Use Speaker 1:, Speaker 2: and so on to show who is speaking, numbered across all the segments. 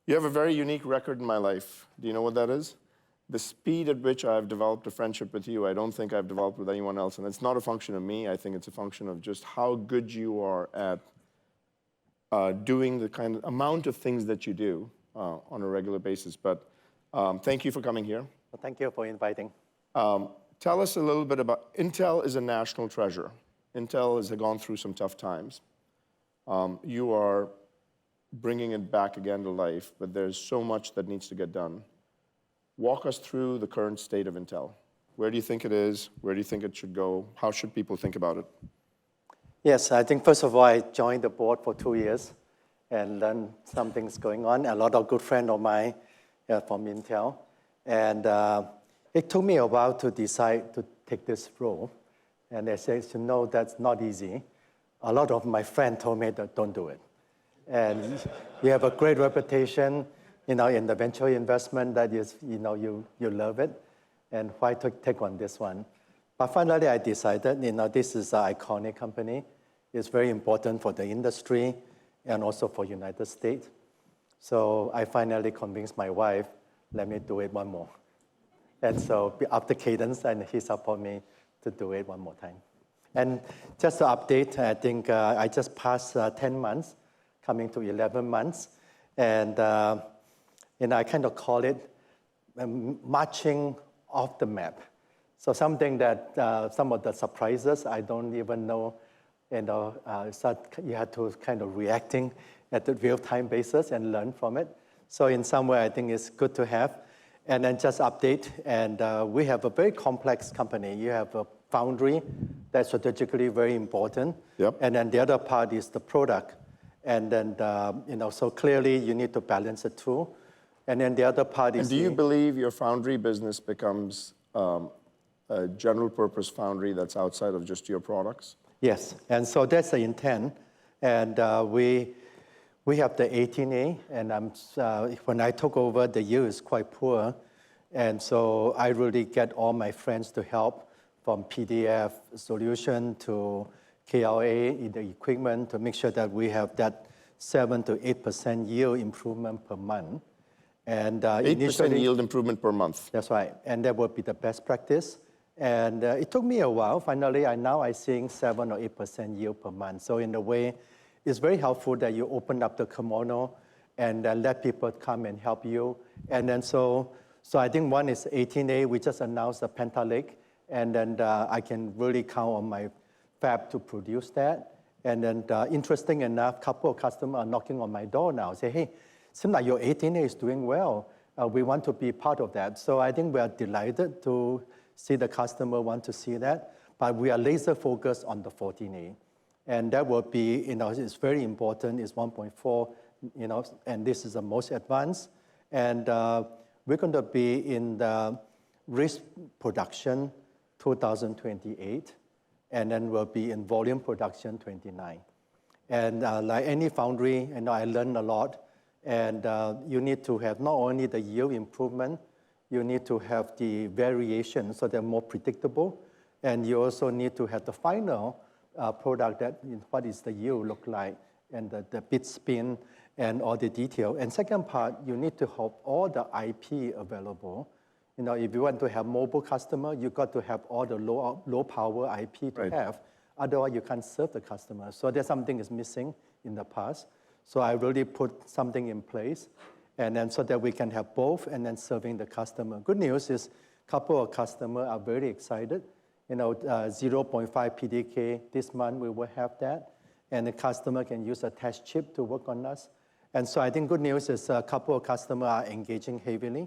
Speaker 1: You have a very unique record in my life. Do you know what that is? The speed at which I've developed a friendship with you, I don't think I've developed with anyone else. And it's not a function of me. I think it's a function of just how good you are at doing the kind of amount of things that you do on a regular basis. But thank you for coming here.
Speaker 2: Well, thank you for inviting.
Speaker 1: Tell us a little bit about, Intel is a national treasure. Intel has gone through some tough times. You are bringing it back again to life, but there's so much that needs to get done. Walk us through the current state of Intel. Where do you think it is? Where do you think it should go? How should people think about it?
Speaker 2: Yes, I think first of all, I joined the board for 2 years and learned something's going on. A lot of good friends of mine from Intel. And it took me a while to decide to take this role. And they said, you know, that's not easy. A lot of my friends told me that don't do it. And you have a great reputation, in the venture investment that is, you love it. And why take on this one? But finally, I decided, this is an iconic company. It's very important for the industry and also for United States. So I finally convinced my wife, let me do it one more. And so after Cadence, and he supported me to do it one more time. And just to update, I think I just passed 10 months, coming to 11 months. And I kind of call it marching off the map. So something that some of the surprises, I don't even know, you have to kind of reacting at the real-time basis and learn from it. So in some way, I think it's good to have. And then just update, and we have a very complex company. You have a Foundry that's strategically very important.
Speaker 1: Yep.
Speaker 2: And then the other part is the product. And then, so clearly you need to balance the two. And then the other part is...
Speaker 1: And do you believe your Foundry business becomes a general purpose Foundry that's outside of just your products?
Speaker 2: Yes, and so that's the intent. And we have the 18A, and when I took over, the yield is quite poor. And so I really get all my friends to help, from PDF solution to KLA in the equipment, to make sure that we have that 7 to 8% yield improvement per month. And
Speaker 1: 8% yield improvement per month.
Speaker 2: That's right, and that would be the best practice. And it took me a while. Finally, now I'm seeing 7 or 8% yield per month. So in a way, it's very helpful that you open up the kimono and let people come and help you. And then so I think one is 18A. We just announced the Panther Lake, and then I can really count on my fab to produce that. And then interesting enough, a couple of customers are knocking on my door now, say, hey, seems like your 18A is doing well. We want to be part of that. So I think we are delighted to see the customer want to see that. But we are laser focused on the 14A. And that will be, it's very important. It's 1.4, and this is the most advanced. And we're going to be in the risk production 2028. And then we'll be in volume production 29. And like any foundry, I learned a lot. And you need to have not only the yield improvement, you need to have the variation so they're more predictable. And you also need to have the final product that what is the yield look like, and the bit spin and all the detail. And second part, you need to have all the IP available. If you want to have mobile customer, you got to have all the low power IP to have. Otherwise, you can't serve the customer. So there's something is missing in the past. So I really put something in place, and then so that we can have both, and then serving the customer. Good news is a couple of customers are very excited. 0.5 PDK, this month we will have that. And the customer can use a test chip to work on us. And so I think good news is a couple of customers are engaging heavily,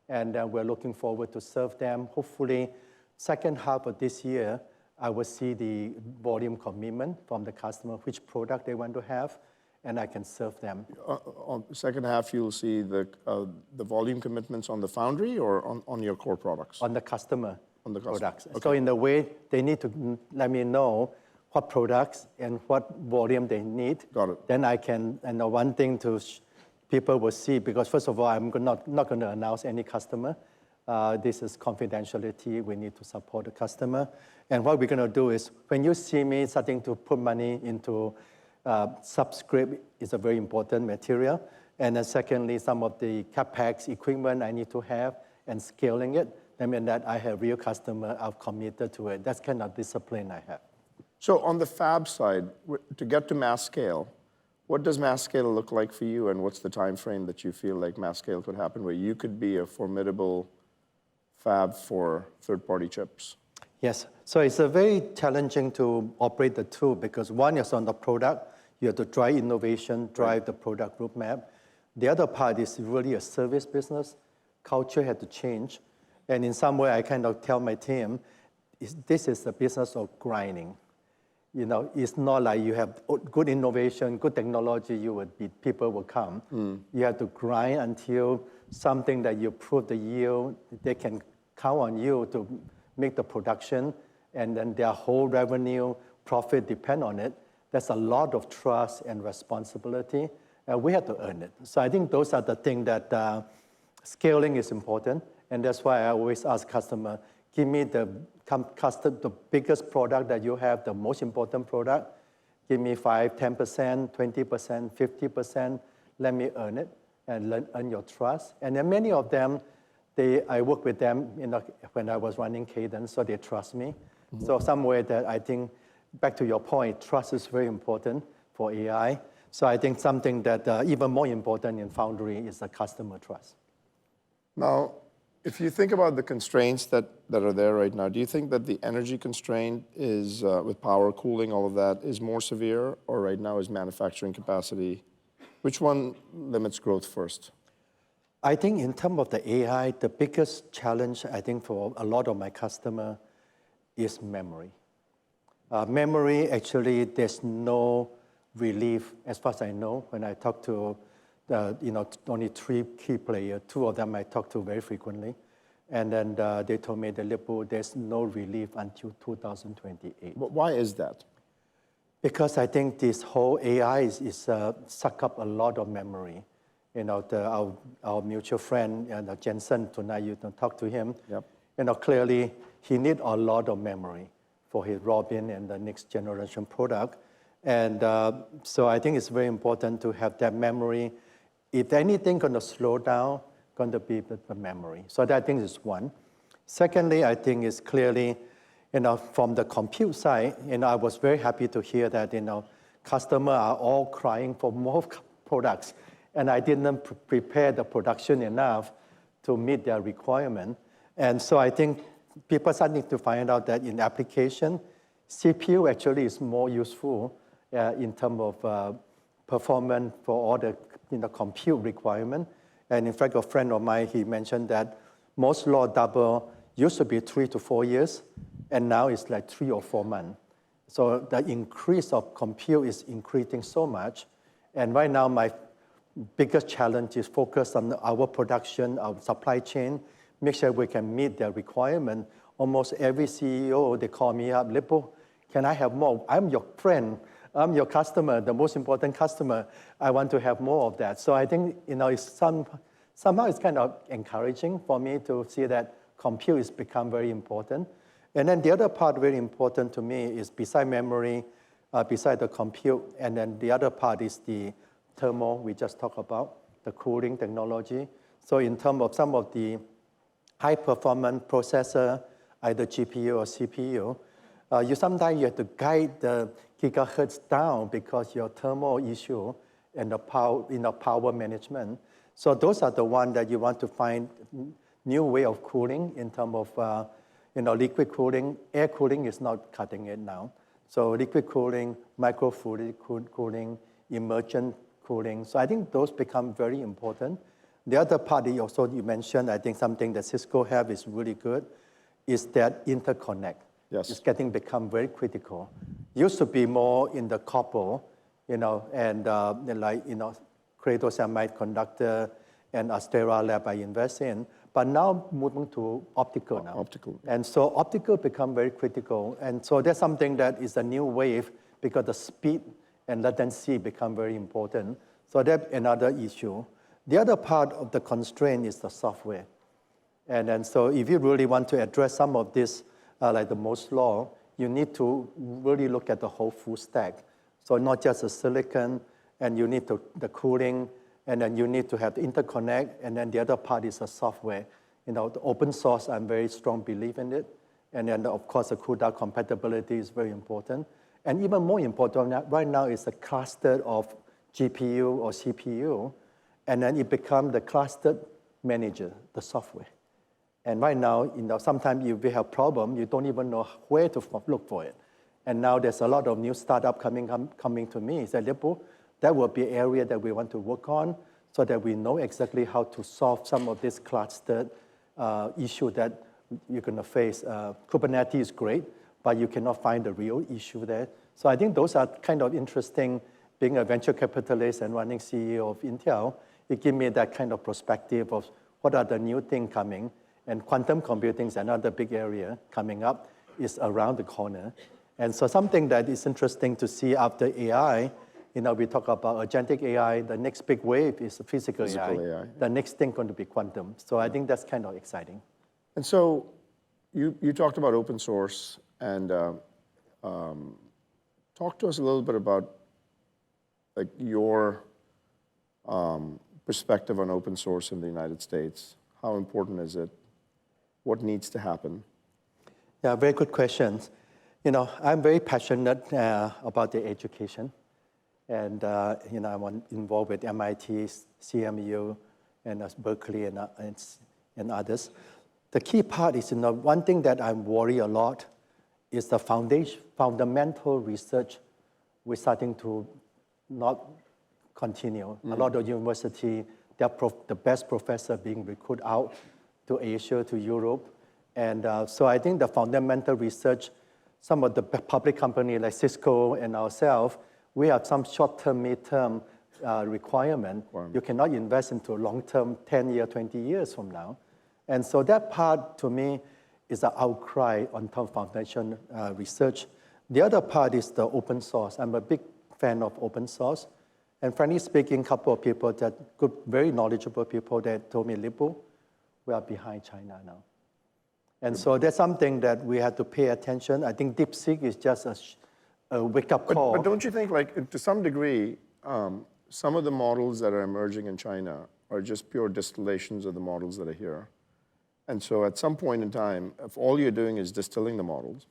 Speaker 2: and we're looking forward to serve them. Hopefully, second half of this year, I will see the volume commitment from the customer, which product they want to have, and I can serve them.
Speaker 1: On the second half, you'll see the volume commitments on the Foundry or on your core products?
Speaker 2: On the customer. On the products.
Speaker 1: Okay.
Speaker 2: So in a way, they need to let me know what products and what volume they need.
Speaker 1: Got it.
Speaker 2: Then I can, and the one thing to people will see, because first of all, I'm not going to announce any customer. This is confidentiality. We need to support the customer. And what we're going to do is, when you see me starting to put money into subscript, is a very important material. And then secondly, some of the CapEx equipment I need to have and scaling it. I mean that I have real customer, I've committed to it. That's kind of discipline I have.
Speaker 1: So on the fab side, to get to mass scale, what does mass scale look like for you, and what's the time frame that you feel like mass scale could happen, where you could be a formidable fab for third-party chips?
Speaker 2: Yes, so it's a very challenging to operate the two because one is on the product, you have to drive innovation, drive the product roadmap. The other part is really a service business. Culture had to change. And in some way, I kind of tell my team, this is the business of grinding. You know, it's not like you have good innovation, good technology, people will come. You have to grind until something that you prove the yield, they can count on you to make the production, and then their whole revenue, profit depend on it. There's a lot of trust and responsibility, and we have to earn it. So I think those are the things that scaling is important, and that's why I always ask customer, give me the biggest product that you have, the most important product. Give me 5, 10%, 20%, 50%. Let me earn it and earn your trust. And then many of them, I work with them when I was running Cadence, so they trust me. So some way that I think, back to your point, trust is very important for AI. So I think something that even more important in Foundry is the customer trust.
Speaker 1: Now, if you think about the constraints that are there right now, do you think that the energy constraint is, with power, cooling, all of that, is more severe, or right now is manufacturing capacity? Which one limits growth first?
Speaker 2: I think in terms of the AI, the biggest challenge, I think, for a lot of my customer is memory. Memory, actually, there's no relief, as far as I know. When I talk to only 3 key players, 2 of them I talk to very frequently. And then they told me that Lip-Bu, there's no relief until 2028.
Speaker 1: But why is that?
Speaker 2: Because I think this whole AI is suck up a lot of memory. You know, our mutual friend, Jensen, tonight you can talk to him.
Speaker 1: Yep.
Speaker 2: You know, clearly he need a lot of memory for his Robin and the next generation product. And so I think it's very important to have that memory. If anything going to slow down, going to be the memory. So that I think is one. Secondly, I think is clearly, from the compute side, I was very happy to hear that, customers are all crying for more products. And I didn't prepare the production enough to meet their requirement. And so I think people need to find out that in application, CPU actually is more useful in terms of performance for all the compute requirement. And in fact, a friend of mine, he mentioned that Moore's Law double used to be 3 to 4 years, and now it's like 3 or 4 months. So the increase of compute is increasing so much. And right now, my biggest challenge is focus on our production, our supply chain, make sure we can meet their requirement. Almost every CEO, they call me up, Lip-Bu, can I have more? I'm your friend. I'm your customer, the most important customer. I want to have more of that. So I think, somehow it's kind of encouraging for me to see that compute has become very important. And then the other part very important to me is beside memory, beside the compute, and then the other part is the thermal we just talked about, the cooling technology. So in terms of some of the high performance processor, either GPU or CPU, sometimes you have to guide the gigahertz down because your thermal issue and the power management. So those are the ones that you want to find new way of cooling in terms of liquid cooling. Air cooling is not cutting it now. So liquid cooling, microfluidic cooling, immersion cooling. So I think those become very important. The other part you mentioned, I think something that Cisco have is really good, is that interconnect.
Speaker 1: Yes.
Speaker 2: It's become very critical. Used to be more in the copper, and Credo Semiconductor and Astera Lab I invest in, but now moving to optical now.
Speaker 1: Optical.
Speaker 2: And so optical become very critical. And so that's something that is a new wave because the speed and latency become very important. So that's another issue. The other part of the constraint is the software. And so if you really want to address some of this, like the Moore's Law, you need to really look at the whole full stack. So not just the silicon, and you need the cooling, and then you need to have the interconnect, and then the other part is the software. The open source, I'm very strong belief in it. And then, of course, the CUDA compatibility is very important. And even more important right now is the cluster of GPU or CPU, and then it becomes the clustered manager, the software. And right now, sometimes if we have problem, you don't even know where to look for it. And now there's a lot of new startup coming to me. Say, Lip-Bu, that will be an area that we want to work on so that we know exactly how to solve some of this clustered issue that you're going to face. Kubernetes is great, but you cannot find the real issue there. So I think those are kind of interesting. Being a venture capitalist and running CEO of Intel, it gives me that kind of perspective of what are the new things coming. And quantum computing is another big area coming up, is around the corner. And so something that is interesting to see after AI, we talk about agentic AI, the next big wave is physical AI. The next thing going to be quantum. So I think that's kind of exciting.
Speaker 1: And so you talked about open source, and talk to us a little bit about your perspective on open source in the United States. How important is it? What needs to happen?
Speaker 2: Yeah, very good questions. I'm very passionate about the education. And, I'm involved with MIT, CMU, and Berkeley, and others. The key part is, one thing that I worry a lot is the fundamental research we're starting to not continue. A lot of university, the best professor being recruited out to Asia, to Europe. And so I think the fundamental research, some of the public companies like Cisco and ourselves, we have some short-term, mid-term requirement. You cannot invest into long-term, 10 years, 20 years from now. And so that part, to me, is an outcry on top of foundation research. The other part is the open source. I'm a big fan of open source. And frankly speaking, a couple of people very knowledgeable people that told me, Lip-Bu, we are behind China now. And so that's something that we have to pay attention. I think DeepSeek is just a wake-up call.
Speaker 1: But don't you think, to some degree, some of the models that are emerging in China are just pure distillations of the models that are here? And so at some point in time, if all you're doing is distilling the models,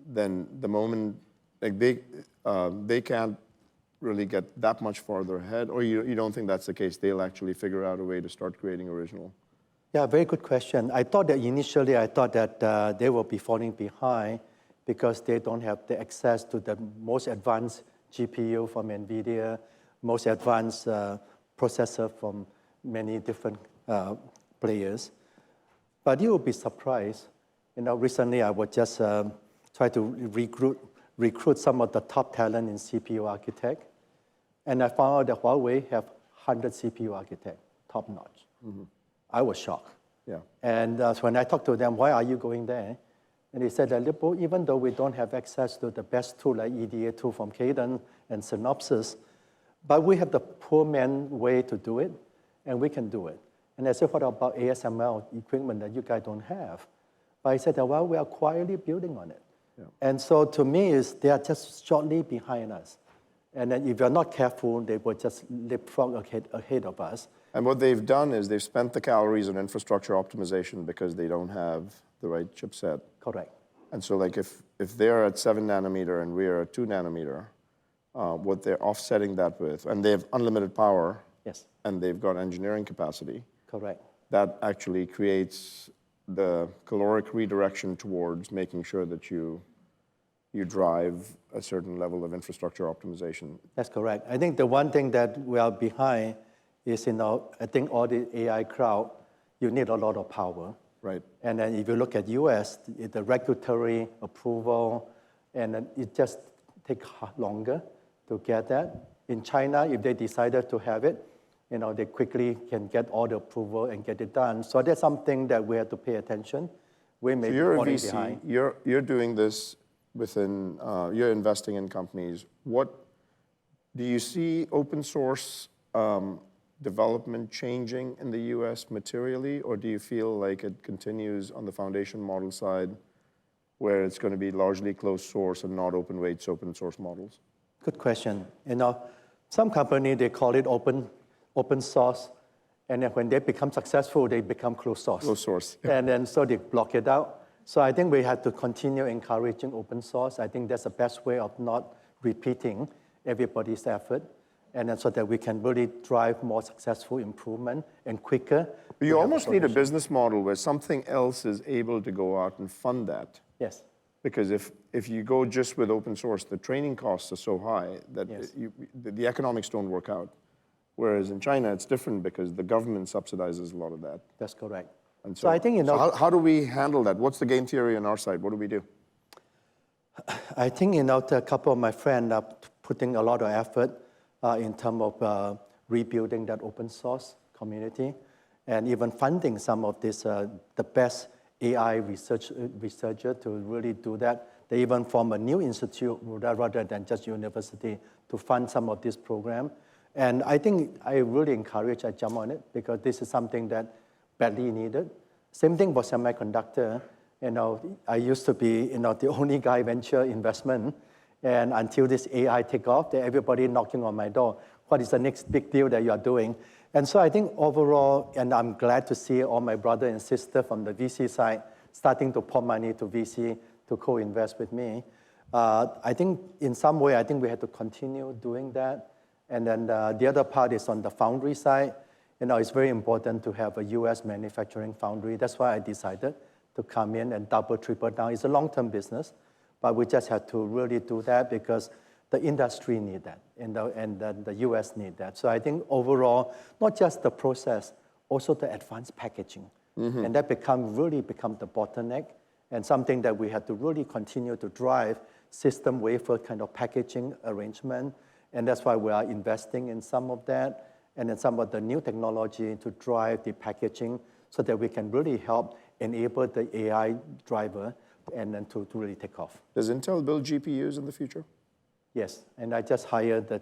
Speaker 1: then the moment they can't really get that much farther ahead, or you don't think that's the case? They'll actually figure out a way to start creating original.
Speaker 2: Yeah, very good question. I thought that initially, they will be falling behind because they don't have the access to the most advanced GPU from NVIDIA, most advanced processor from many different players. But you will be surprised. Recently I was just try to recruit some of the top talent in CPU architect, and I found out that Huawei have 100 CPU architects, top notch. Mm-hmm. I was shocked.
Speaker 1: Yeah.
Speaker 2: And when I talked to them, why are you going there? And they said that, even though we don't have access to the best tool like EDA tool from Cadence and Synopsys, but we have the poor man way to do it, and we can do it. And I said, what about ASML equipment that you guys don't have? But I said, well, we are quietly building on it. Yeah. And so to me, they are just shortly behind us. And then if you're not careful, they will just leapfrog ahead of us.
Speaker 1: And what they've done is they've spent the calories on infrastructure optimization because they don't have the right chipset.
Speaker 2: Correct.
Speaker 1: And so if they're at 7 nanometer and we're at 2 nanometer, what they're offsetting that with, and they have unlimited power,
Speaker 2: yes,
Speaker 1: and they've got engineering capacity.
Speaker 2: Correct.
Speaker 1: That actually creates the caloric redirection towards making sure that you drive a certain level of infrastructure optimization.
Speaker 2: That's correct. I think the one thing that we are behind is, I think all the AI crowd, you need a lot of power.
Speaker 1: Right.
Speaker 2: And then if you look at US, the regulatory approval, and then it just takes longer to get that. In China, if they decided to have it, they quickly can get all the approval and get it done. So that's something that we have to pay attention. We may be falling behind.
Speaker 1: You're doing this within, you're investing in companies. What do you see open source development changing in the US materially, or do you feel like it continues on the foundation model side where it's going to be largely closed source and not open weights open source models?
Speaker 2: Good question. Some company, they call it open source, and then when they become successful, they become closed source.
Speaker 1: Closed source.
Speaker 2: And then so they block it out. So I think we have to continue encouraging open source. I think that's the best way of not repeating everybody's effort, and then so that we can really drive more successful improvement and quicker.
Speaker 1: But you almost need a business model where something else is able to go out and fund that.
Speaker 2: Yes.
Speaker 1: Because if you go just with open source, the training costs are so high that
Speaker 2: Yes.
Speaker 1: the economics don't work out. Whereas in China, it's different because the government subsidizes a lot of that.
Speaker 2: That's correct.
Speaker 1: And
Speaker 2: So I think, you know,
Speaker 1: how do we handle that? What's the game theory on our side? What do we do?
Speaker 2: I think, you know, a couple of my friends are putting a lot of effort in terms of rebuilding that open source community and even funding some of this, the best AI researcher to really do that. They even form a new institute rather than just university to fund some of this program. And I think I really encourage I jump on it because this is something that badly needed. Same thing for semiconductor. You know, I used to be, you know, the only guy venture investment, and until this AI take off, everybody knocking on my door. What is the next big deal that you are doing? And so I think overall, and I'm glad to see all my brother and sister from the VC side starting to pour money to VC to co-invest with me. I think in some way, I think we have to continue doing that. And then the other part is on the foundry side. You know, it's very important to have a US manufacturing foundry. That's why I decided to come in and double, triple down. It's a long-term business, but we just have to really do that because the industry need that, and the US need that. So I think overall, not just the process, also the advanced packaging. Mm-hmm. And that really become the bottleneck and something that we have to really continue to drive system wafer kind of packaging arrangement. And that's why we are investing in some of that and then some of the new technology to drive the packaging so that we can really help enable the AI driver and then to really take off.
Speaker 1: Does Intel build GPUs in the future?
Speaker 2: Yes, and I just hired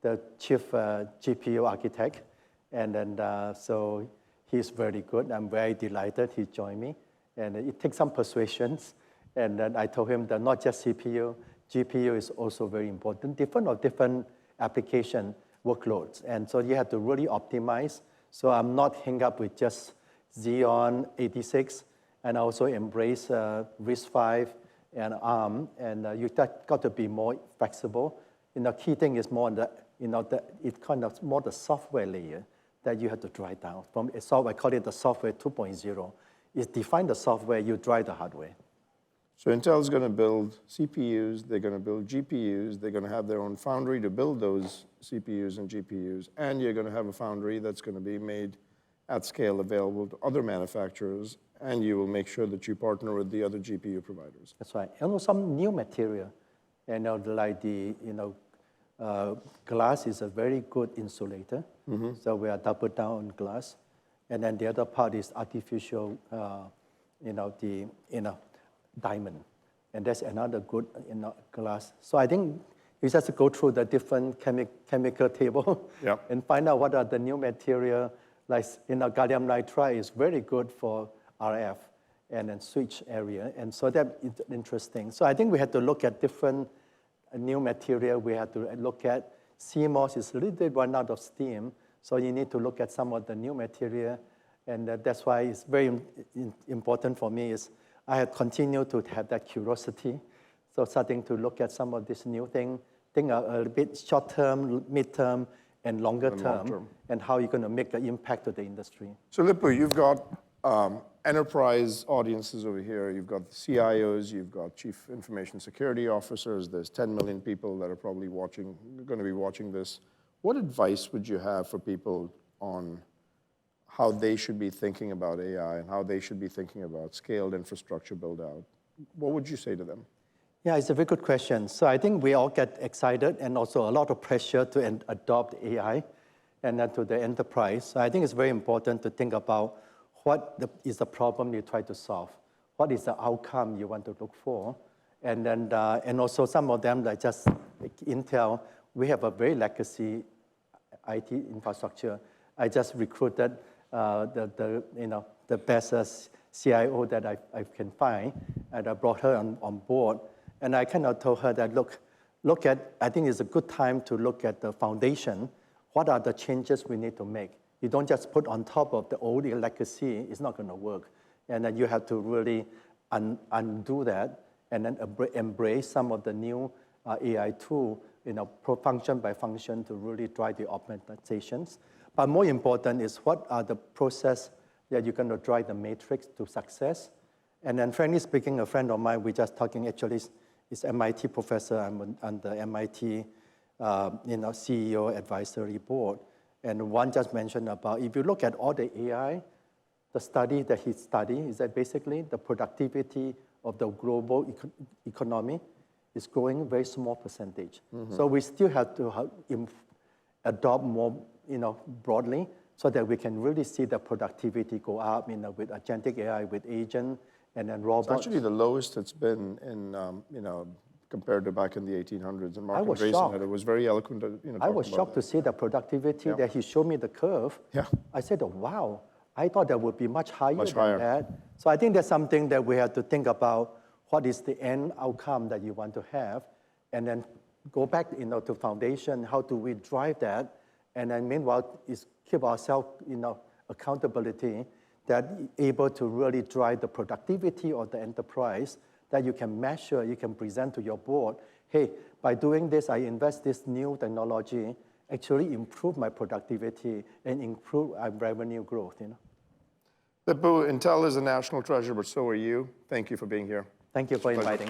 Speaker 2: the chief GPU architect, and then so he's very good. I'm very delighted he joined me, and it takes some persuasions. And then I told him that not just CPU, GPU is also very important, different application workloads, and so you have to really optimize. So I'm not hung up with just Xeon 86, and I also embrace RISC-V and ARM, and you got to be more flexible. And the key thing is more on the, it's kind of more the software layer that you have to drive down. From a software, I call it the software 2.0. Is define the software, you drive the hardware.
Speaker 1: So Intel's going to build CPUs, they're going to build GPUs, they're going to have their own foundry to build those CPUs and GPUs, and you're going to have a foundry that's going to be made at scale available to other manufacturers, and you will make sure that you partner with the other GPU providers.
Speaker 2: That's right. And some new material, like glass is a very good insulator. Mm-hmm. So we are double down on glass. And then the other part is artificial, diamond. And that's another good, glass. So I think you just go through the different chemical table. Yep. And find out what are the new material. Like, gallium nitride is very good for RF and then switch area. And so that's interesting. So I think we have to look at different new material. We have to look at CMOS is a little bit run out of steam. So you need to look at some of the new material. And that's why it's very important for me is I have continued to have that curiosity. So starting to look at some of this new thing, think a bit short-term, mid-term, and longer term, and how you're going to make an impact to the industry.
Speaker 1: So Lip-Bu, you've got enterprise audiences over here. You've got the CIOs, you've got chief information security officers. There's 10 million people that are probably going to be watching this. What advice would you have for people on how they should be thinking about AI and how they should be thinking about scaled infrastructure build out? What would you say to them?
Speaker 2: Yeah, it's a very good question. So I think we all get excited and also a lot of pressure to adopt AI and then to the enterprise. So I think it's very important to think about what is the problem you try to solve, what is the outcome you want to look for, and then and also some of them like just like Intel, we have a very legacy IT infrastructure. I just recruited the best CIO that I can find, and I brought her on board. And I kind of told her that, look, I think it's a good time to look at the foundation. What are the changes we need to make? You don't just put on top of the old legacy, it's not going to work. And then you have to really undo that and then embrace some of the new AI tool, function by function to really drive the optimizations. But more important is what are the process that you're going to drive the matrix to success. And then frankly speaking, a friend of mine, we're just talking actually, is MIT professor. I'm on the MIT CEO advisory board. And one just mentioned about, if you look at all the AI, the study that he studied is that basically the productivity of the global economy is growing a very small percentage. So we still have to adopt more broadly so that we can really see the productivity go up with agentic AI, with agent, and then robots.
Speaker 1: It's actually the lowest it's been in, compared to back in the 1800s. And Mark
Speaker 2: was
Speaker 1: Andreessen
Speaker 2: shocked.
Speaker 1: had it was very eloquent.
Speaker 2: I was shocked to see the productivity that he showed me the curve.
Speaker 1: Yeah.
Speaker 2: I said, oh, wow, I thought that would be much higher
Speaker 1: Much
Speaker 2: than
Speaker 1: higher.
Speaker 2: that. So I think that's something that we have to think about. What is the end outcome that you want to have? And then go back to foundation. How do we drive that? And then meanwhile, is keep ourselves accountability that able to really drive the productivity of the enterprise that you can measure, you can present to your board. Hey, by doing this, I invest this new technology, actually improve my productivity and improve our revenue growth.
Speaker 1: Lip-Bu, Intel is a national treasure, but so are you. Thank you for being here.
Speaker 2: Thank you for inviting.